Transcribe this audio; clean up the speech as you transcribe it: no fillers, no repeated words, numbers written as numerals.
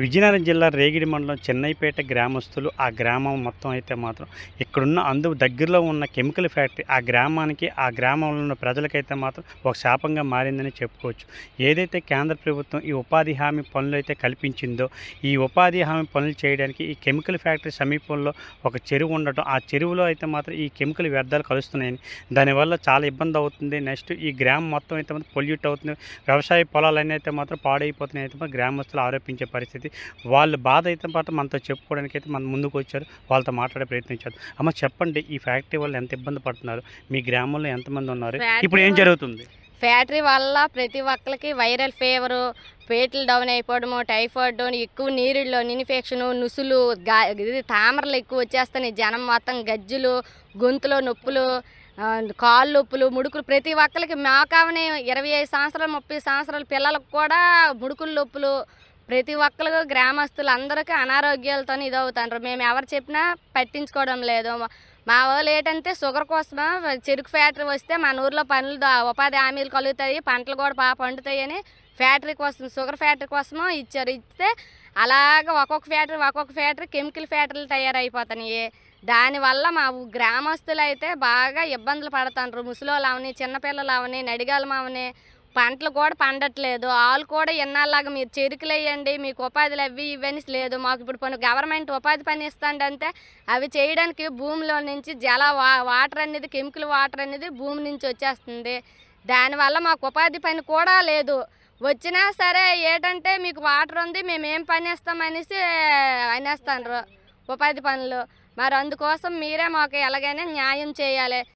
విజయనగరం జిల్లా రేగిడి మండలం చెన్నైపేట గ్రామస్తులు ఆ గ్రామం మొత్తం అయితే మాత్రం ఇక్కడున్న దగ్గరలో ఉన్న కెమికల్ ఫ్యాక్టరీ ఆ గ్రామానికి ఆ గ్రామంలో ఉన్న ప్రజలకైతే మాత్రం ఒక శాపంగా మారిందని చెప్పుకోవచ్చు. ఏదైతే కేంద్ర ప్రభుత్వం ఈ ఉపాధి హామీ పనులు అయితే కల్పించిందో ఈ ఉపాధి హామీ పనులు చేయడానికి ఈ కెమికల్ ఫ్యాక్టరీ సమీపంలో ఒక చెరువు ఉండటం, ఆ చెరువులో అయితే మాత్రం ఈ కెమికల్ వ్యర్థాలు కలుస్తున్నాయని, దానివల్ల చాలా ఇబ్బంది అవుతుంది. నెక్స్ట్ ఈ గ్రామం మొత్తం అయితే మాత్రం పొల్యూట్ అవుతుంది. వ్యవసాయ పొలాలన్నీ అయితే మాత్రం పాడైపోతున్నాయి అయితే మాత్రం గ్రామస్తులు ఆరోపించే పరిస్థితి. వాళ్ళ బాధ అయితే మాత్రం మనతో చెప్పుకోవడానికి అయితే మన ముందుకు వచ్చారు. వాళ్ళతో మాట్లాడే ప్రయత్నించారు. అమ్మ చెప్పండి, ఈ ఫ్యాక్టరీ వల్ల ఎంత ఇబ్బంది పడుతున్నారు? మీ గ్రామంలో ఎంతమంది ఉన్నారు? ఇప్పుడు ఏం జరుగుతుంది? ఫ్యాక్టరీ వల్ల ప్రతి ఒక్కరికి వైరల్ ఫీవరు, పేట్లు డౌన్ అయిపోవడము, టైఫాయిడ్, ఎక్కువ నీరుల్లో ఇన్ఫెక్షను, నుసులు, ఇది తామరలు ఎక్కువ వచ్చేస్తున్నాయి. జనం మొత్తం గజ్జులు, గొంతులో నొప్పులు, కాళ్ళు నొప్పులు, ముడుకులు ప్రతి ఒక్కరికి. మాకావనే 25 సంవత్సరాలు 30 సంవత్సరాల పిల్లలకు కూడా ముడుకులు నొప్పులు. ప్రతి ఒక్కరు గ్రామస్తులు అందరికీ అనారోగ్యాలతో ఇదవుతారు. మేము ఎవరు చెప్పినా పట్టించుకోవడం లేదు. మా వాళ్ళు ఏంటంటే షుగర్ కోసమా చెరుకు ఫ్యాక్టరీ వస్తే మన ఊర్లో పనులు ఉపాధి హామీలు కలుగుతాయి, పంటలు కూడా బాగా పండుతాయని ఫ్యాక్టరీ కోసం, షుగర్ ఫ్యాక్టరీ కోసమో ఇచ్చారు. ఇస్తే అలాగ ఒక్కొక్క ఫ్యాక్టరీ కెమికల్ ఫ్యాక్టరీలు తయారైపోతున్నాయి. దానివల్ల మా గ్రామస్తులు అయితే బాగా ఇబ్బందులు పడుతున్నారు. ముసలోళ్ళు అవని, చిన్నపిల్లలు అవని, నడిగాలం అవని, పంటలు కూడా పండట్లేదు. వాళ్ళు కూడా ఎన్నాళ్ళలాగా మీరు చెరుకులు వేయండి, మీకు ఉపాధులు అవి ఇవన్నీ లేదు. మాకు ఇప్పుడు గవర్నమెంట్ ఉపాధి పని ఇస్తాండంటే అవి చేయడానికి భూమిలో నుంచి వాటర్ అనేది, కెమికల్ వాటర్ అనేది భూమి నుంచి వచ్చేస్తుంది. దానివల్ల మాకు ఉపాధి పని కూడా లేదు. వచ్చినా సరే ఏంటంటే మీకు వాటర్ ఉంది, మేమేం పని ఇస్తామనేసి అనేస్తాండ్రు ఉపాధి పనులు. మరి అందుకోసం మీరే మాకు ఎలాగైనా న్యాయం చేయాలి.